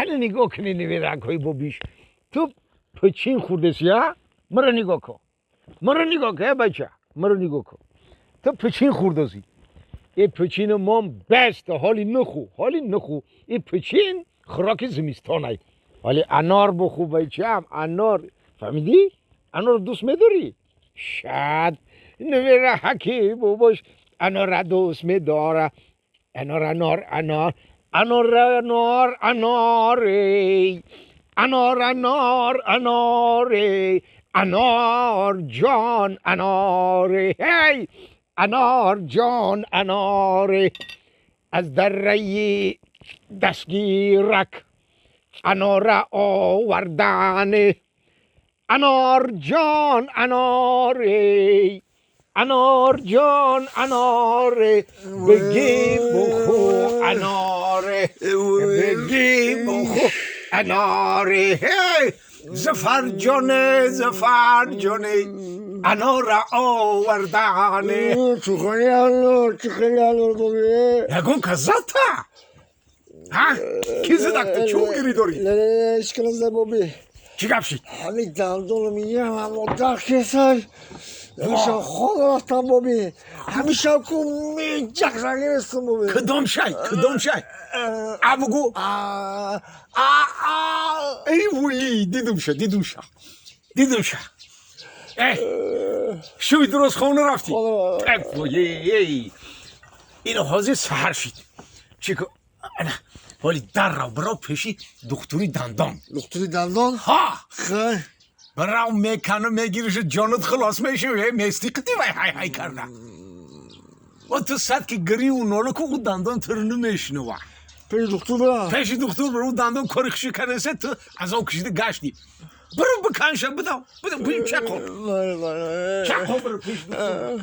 الان نگاه کنی نوی رنگ‌های بابیش تو پچین خوردسی ها مرا نگاه کن بچه مرا نگاه کن تو پچین خوردسی این پچین مام بست حالی نخو این پچین خوراک زمستانه حالی انار بخو بچه هم انار فهمیدی؟ انار دوست میداری؟ شاید نویره حکی باباش انار دوست میداره انار جان اناره هی انار جان اناره از دره دستگیرک انار آوردن انار جان اناره بگی بخو اناره هی زفر جانه انار آوردن چه خیلی انار بابی یکون کزاتا ها کی زدکتا چون گری داری نه اشکال نزده بابی چی گفشی همین دندونو میگم اما درکسر همیشه خواب رفتم بابی همیشه کن میجک نگرستم بابی کدام شای بگو ای وی دیدم شا شوی درست خونه رفتی اینو حاضر سهر شید چیکو ولی در رو برای پیشی دکتری دندان ها خیلی برای میکنه میگیرش جانت خلاص میشه میستی قطی های کرده و تو صد که گری و ناله که او دندان ترنو میشنه و پیش دکتر برم پیش دکتر برو دندان کارخشی کنه تو از او کشیده گشتی برو بکنشه بدم بیم چک کن برو پیش دکتر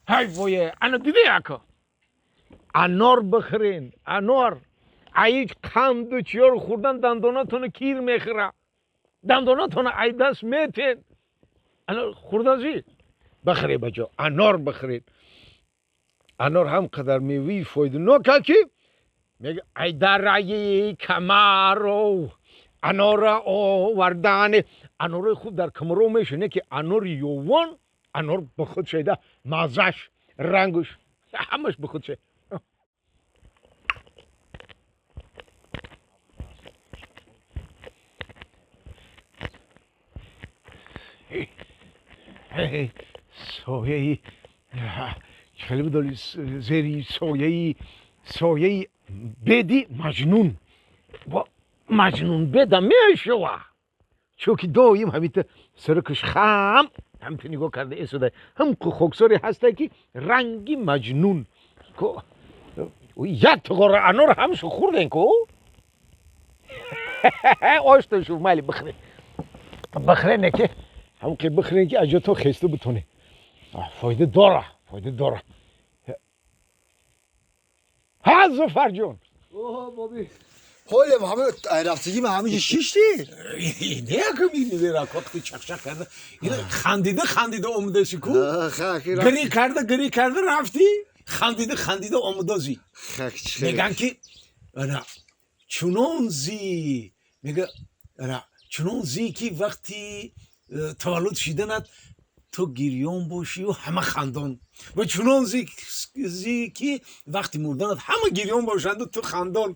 های بویه انا دیده یکا انار بخرین انار ایچ قند و چیار خوردن دنداناتونو کیر میخوره دنداناتونو ای دست میتین انار خوردن زی بخری بجا انار بخرین انار هم قدر میوی فایده ناکه که میگه ای درعی کمرو انار آوردن انار خوب در کمرو میشونه که انار یوان انار به خود شده مزش رنگش همش به خود شده سایه‌ای خیلی بدالی زیری سایه‌ای بدی مجنون و مجنون بدم میشوه چونکه دایم همیته سرکش خم همیته نگاه کرده ایسوده هم که خوکساری هسته که رنگی مجنون که یک تقاره انار همشو خوردن که آشتشو مالی بخره نکه هم که بخره که اجا خسته بتونه فایده داره ها زفر جون اوه بابی حالم همه رفتگی من همه شیشتی نه که میبینی راکات که چک کرده این خندیده اومده شکو گری کرده رفتی خندیده اومده زی میگن که چنون زی که وقتی تولد شیدنت تو گریان باشی و همه خندان و چنان زی که وقتی مردنت همه گریان باشند و تو خندان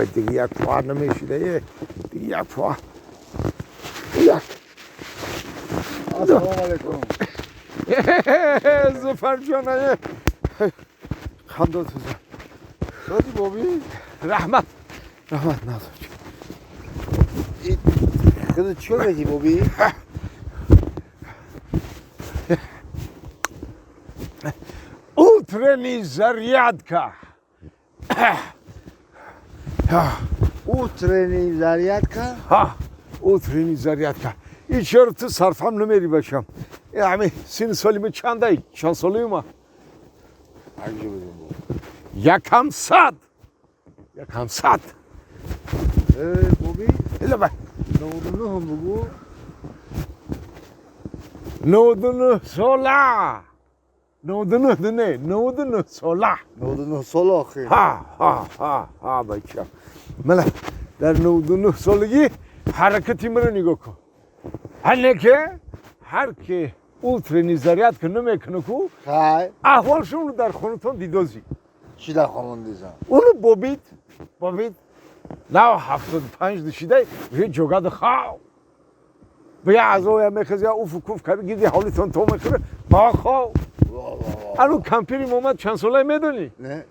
دیگه یک پا نمیشیده دیگه یک پا یک السلام علیکم زفر جانه خندو تو زن سادی بابی رحمت نازو خیلی چیو بگی بابی утренний зарядка утренний зарядка утренний зарядка هیچ تو صرفم نمیری باشم همه سین سالیم چنده چند سالیم عجیب بودیم یکم صد بابی الا با 99 هم بگو 99 ساله 99 نه 99 ساله 99 سال آخه ها بچه ملا در 99 سالگی حرکتی مرا نگاه کن هر که اولترنی زریعت که نمیکنه کو خیلی احوالشون رو در خونتون دیدازی چی در خانون دیزم؟ اونو بابید نه 75 دشیده یه جوگاد خواو بیا از اوی میخوزی اوف و کوف کرد گیدی حالیتون تو میکنه با خواو الان کمپیری مومد چند ساله میدونی؟ نه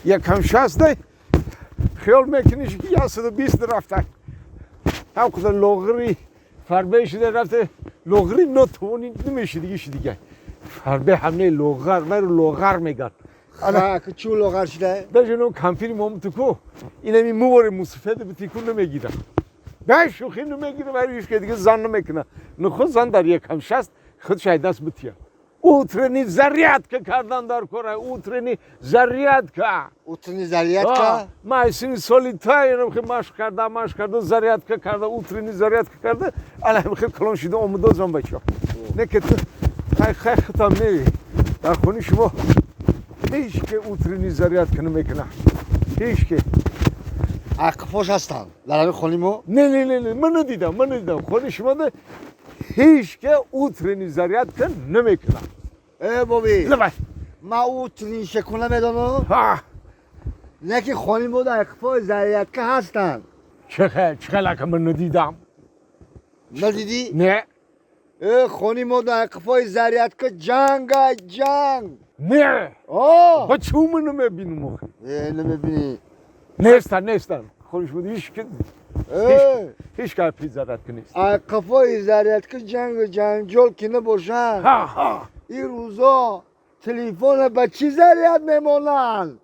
یکم 60 خیال میکنیش که 120 رفته هم کدر لغری فربه شده رفته لغری نتوانی نمیشه دیگه فربه همه لغر میگن که چو لغر شده؟ در جنو کمپیری مومتو کو اینمی موار مصفده به تیکون نمیگیرن به شوخی نمیگیره برای هیچ که دیگه زن نمیکنه نخود زن در یکم 60 خود شاید دست بتیه اوترنی زریعت که کردن در کره اوترنی زریعت که ما ایسینی سالی تاییم که مشق کرده زریعت که کرده اوترنی زریعت که کرده الان خیلی کلان شده آمده زن بچه نه که تو خیلی خطام نیری در خونی شما هیچ که اوترنی زریعت که نمیکنه هیچ که اقفاش هستن در همین خونیمو؟ نه من ندیدم خونی شما ده هیچ که اوترنی زریعت که نمیکنه بابی لبای ما اوترین شکونه میدانم نه که خونیمو در اقفاش زریعت که هستن چقدر که من ندیدم ندیدی؟ نه خونیمو در اقفاش زریعت که جنگ نه با چوم نمیبینم نمیبینی نیستن خونش بود هیچ که پیز زرد که نیست اقفاش زریعت که جنجال که نباشن این روزا تلفن به چی زریعت میمانن